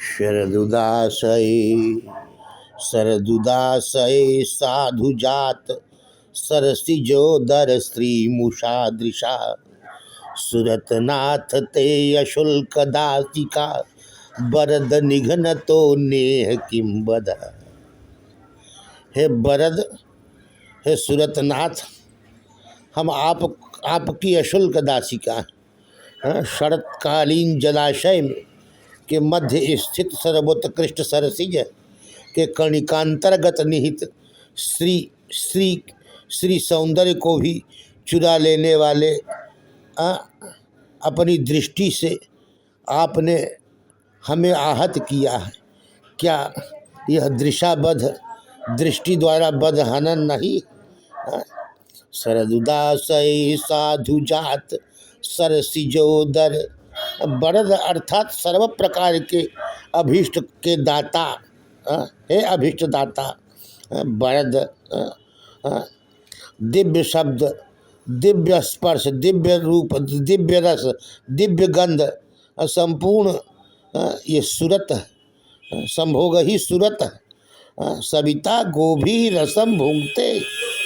शरदुदासये शरदुदासये साधुजात सरसिजोदर स्त्री मुषादृशा सुरतनाथ ते अशुल्क दासिका बरद निघन तो नेह किम बद। हे बरद, हे सुरतनाथ, हम आपकी अशुल्क दासिका शरतकालीन जलाशय में के मध्य स्थित सर्वोत्कृष्ट सरसिज के कर्णिकांतर्गत निहित श्री श्री श्री सौंदर्य को भी चुरा लेने वाले अपनी दृष्टि से आपने हमें आहत किया है। क्या यह दृशाबद्ध दृष्टि द्वारा बद्ध हनन नहीं? शरदुदासये साधुजात सरसिजोदर, बरद अर्थात सर्व प्रकार के अभीष्ट के दाता, हे अभीष्ट दाता। बरद दिव्य शब्द, दिव्य स्पर्श, दिव्य रूप, दिव्य रस, दिव्य गंध, संपूर्ण ये सूरत संभोग ही सूरत। सविता गोभी रसम भूंगते,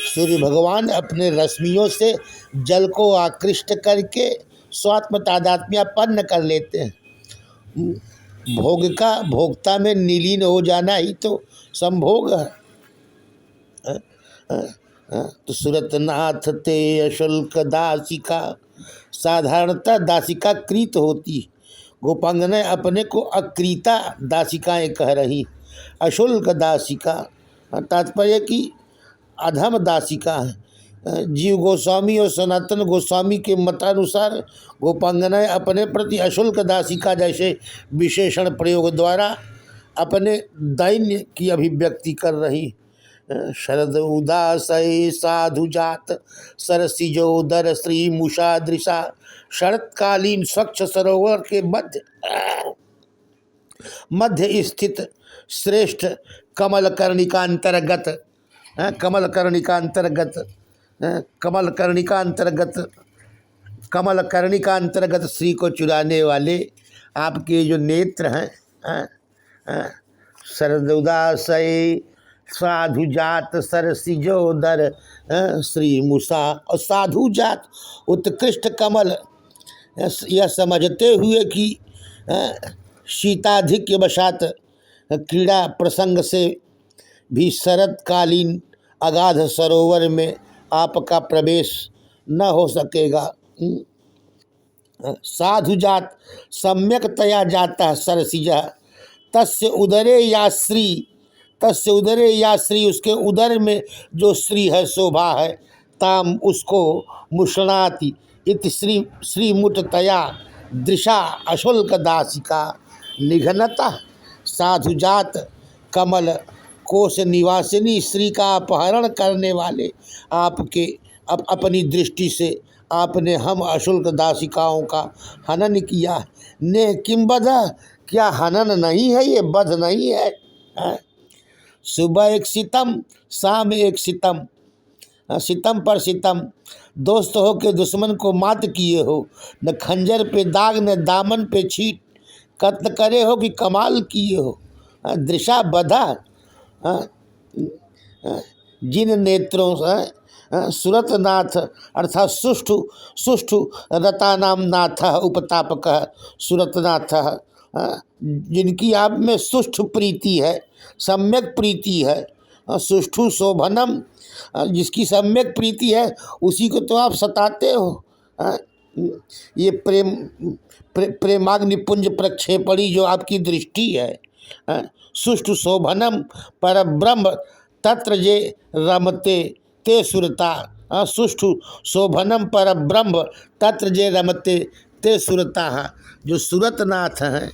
सूर्य भगवान अपने रश्मियों से जल को आकृष्ट करके स्वात्म तादात्म्यपन्न कर लेते हैं। भोग का भोक्ता में नीलीन हो जाना ही तो संभोग है। तो सुरतनाथ ते अशुल्क दासिका, साधारणतः दासिका कृत होती, गोपांगनाएं अपने को अक्रीता दासिकाएं कह रही। अशुल्क दासिका तात्पर्य की अधम दासिका है। जीव गोस्वामी और सनातन गोस्वामी के मतानुसार गोपांगनाएं अपने प्रति अशुल्क दासिका जैसे विशेषण प्रयोग द्वारा अपने दैन्य की अभिव्यक्ति कर रही। शरद उदासये साधुजात सरसिजोदर श्री मुषादृशा, शरतकालीन स्वच्छ सरोवर के मध्य स्थित श्रेष्ठ कमल कर्णिकांतर्गत, कमल कर्णिकांतर्गत श्री को चुराने वाले आपके जो नेत्र हैं। शरदुदासये साधुजात सरसिजोदर श्री मुषा, और साधुजात उत्कृष्ट कमल, यह समझते हुए कि शीताधिक्य वशात क्रीड़ा प्रसंग से भी शरतकालीन अगाध सरोवर में आपका प्रवेश न हो सकेगा। साधुजात सम्यकतया जाता सरसिजा, तस्य उदरे या श्री, तस्य उदरे या श्री, उसके उदर में जो श्री है, शोभा है, ताम उसको मुषणाति इति श्रीमुटतया दृशा अशुल्क दासिका निघनता। साधुजात कमल कोश निवासिनी श्री का अपहरण करने वाले आपके अपनी दृष्टि से आपने हम अशुल्क दासिकाओं का हनन किया। ने किम बध, क्या हनन नहीं है, ये बध नहीं है। सुबह एक सितम, शाम एक सितम, सितम पर सितम, दोस्त हो के दुश्मन को मात किए हो, न खंजर पे दाग न दामन पे छीट, कत्ल करे हो कि कमाल किए हो। दृशा बधा, जिन नेत्रों से सुरतनाथ अर्थात सुष्ठु रतानाम नाथ उपतापक सुरतनाथ, जिनकी आप में सुष्ठु प्रीति है, सम्यक प्रीति है। सुष्ठु शोभनम, जिसकी सम्यक प्रीति है उसी को तो आप सताते हो। ये प्रेमाग्निपुंज प्रक्षेपणी जो आपकी दृष्टि है। सुष्ठु शोभनम पर ब्रह्म तत्र जे रमते ते सुरता, सुष्ठु शोभनम पर ब्रह्म तत्र जे रमते ते सुरता, जो सुरतनाथ हैं,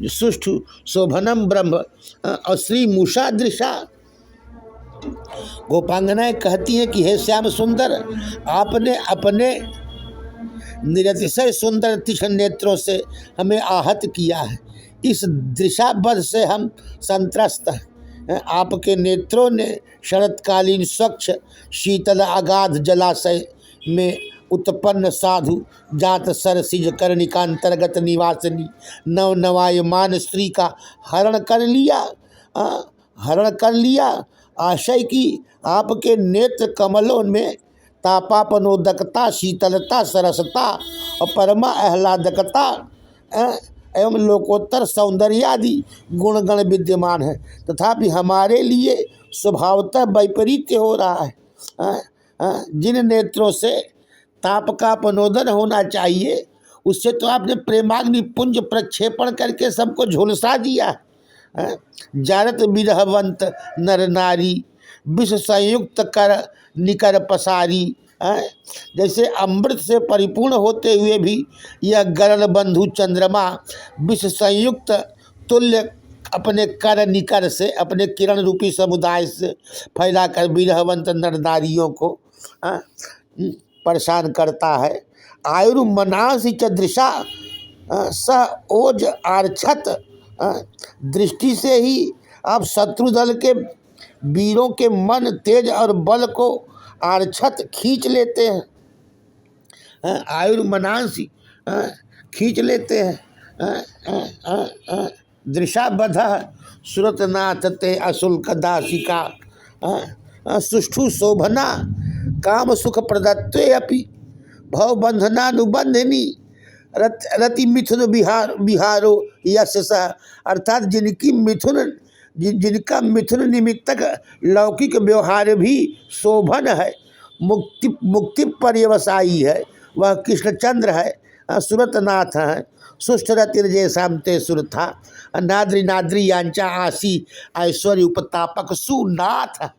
जो सुष्ठु शोभनम ब्रह्म और श्री मुषादृशा। गोपांगनाएं कहती हैं कि हे श्याम सुंदर, आपने अपने निरतिशय सुंदर तीक्ष्ण नेत्रों से हमें आहत किया है। इस दृशाबद्ध से हम संत्रस्त हैं। आपके नेत्रों ने शरतकालीन स्वच्छ शीतल अगाध जलाशय में उत्पन्न साधु जात सरसिज कर्णिकांतर्गत निवासनी नव नवायमान स्त्री का हरण कर लिया। हरण कर लिया आशय की आपके नेत्र कमलों में तापापनोदकता, शीतलता, सरसता और परमा आह्लादकता एवं लोकोत्तर सौंदर्यादि गुणगण विद्यमान है, तथापि हमारे लिए स्वभावतः वैपरीत्य हो रहा है। जिन नेत्रों से ताप का अपनोदन होना चाहिए उससे तो आपने प्रेमाग्नि पुंज प्रक्षेपण करके सबको झुलसा दिया। जारत विरहवंत नर नारी विष संयुक्त कर निकर पसारी। जैसे अमृत से परिपूर्ण होते हुए भी यह गरल बंधु चंद्रमा विष संयुक्त तुल्य अपने कर निकर से, अपने किरण रूपी समुदाय से फैलाकर विरहवंत नर नारियों को परेशान करता है। आयुर्मनासी च दृशा स ओज आर्छत। दृष्टि से ही आप शत्रु दल के वीरों के मन, तेज और बल को आर्छत खींच लेते हैं। आयुर्मनांसी खींच लेते हैं। दृशाबध सुरतनाथ ते अशुल्क दासिका सुष्ठु शोभना काम सुख प्रदत्ते अपि भव बंधनानुबंधिनी रति मिथुन विहारो यश स। अर्थात जिनका मिथुन निमित्तक लौकिक व्यवहार भी शोभन है, मुक्ति पर्यवसायी है, वह कृष्णचंद्र है, सुरतनाथ है। सुष्ठ रतिर्जयसाम ते सुरथा नाद्रि नाद्रि यांचा आसी ऐश्वर्य उपतापक सुनाथ।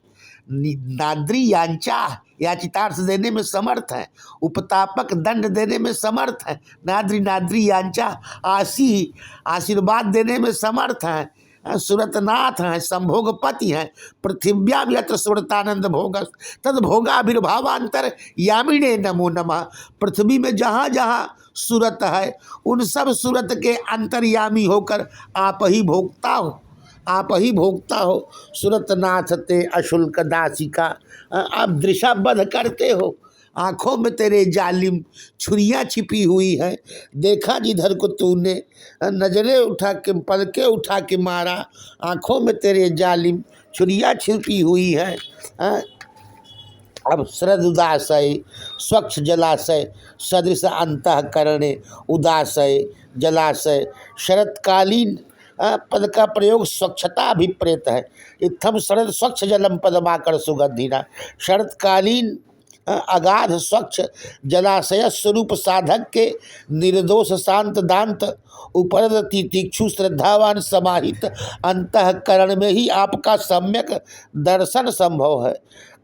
नाद्रि यांचा याचितार्थ देने में समर्थ है, उपतापक दंड देने में समर्थ है, नाद्रि नाद्रि यांचा आसी आशीर्वाद देने में समर्थ है, सुरतनाथ हैं, संभोगपति हैं। पृथिव्याम यत्र सुरतानंद भोग तद भोगाभिर्भावांतर यामिने नमो नमः। पृथ्वी में जहाँ जहाँ सूरत है उन सब सूरत के अंतर्यामी होकर आप ही भोगता हो, आप ही भोगता हो। सुरतनाथ ते अशुल्क दासिका, आप दृशाबद्ध करते हो। आँखों में तेरे जालिम छुरियाँ छिपी हुई हैं, देखा जिधर को तूने नजरें उठा के पलके उठा के मारा, आँखों में तेरे जालिम छुरियाँ छिपी हुई हैं। अब शरद उदासय स्वच्छ जलाशय सदृश अंतःकरणे उदासय जलाशय। शरतकालीन पद का प्रयोग स्वच्छता अभिप्रेत है। इत्थम शरद स्वच्छ जलम पदमाकर सुगंधिना। शरतकालीन अगाध स्वच्छ जलाशय स्वरूप साधक के निर्दोष शांत दांत उपरद तितिक्षु श्रद्धावान समाहित अंतःकरण में ही आपका सम्यक दर्शन संभव है।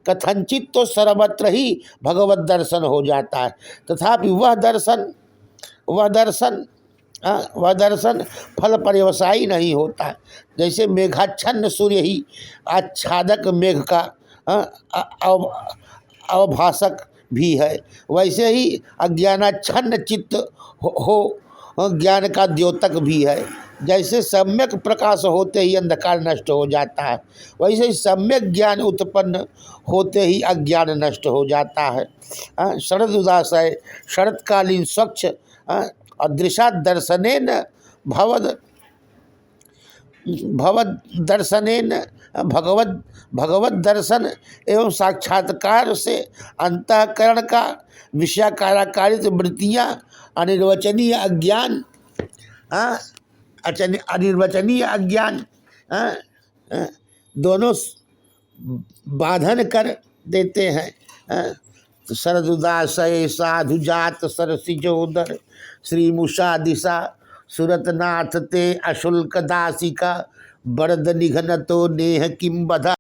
कथनचित तो सर्वत्र ही भगवत दर्शन हो जाता है, तथापि वह दर्शन फल पर्यवसायी नहीं होता। जैसे मेघाच्छन्न सूर्य ही आच्छादक मेघ का अवभाषक भी है, वैसे ही अज्ञानाच्छन्न चित्त हो ज्ञान का द्योतक भी है। जैसे सम्यक प्रकाश होते ही अंधकार नष्ट हो जाता है, वैसे ही सम्यक ज्ञान उत्पन्न होते ही अज्ञान नष्ट हो जाता है। शरद उदासय शरतकालीन स्वच्छ अदृशा दर्शनेन भगवत दर्शन एवं साक्षात्कार से अंतःकरण का विषयाकारित वृत्तियाँ अनिर्वचनीय अज्ञान दोनों बाधन कर देते हैं। शरद उदासय साधु जात सरसिजोदर श्रीमुषा दिशा सुरतनाथ ते अशुल्क दासिका बरद निघन तो नेह किम बधा।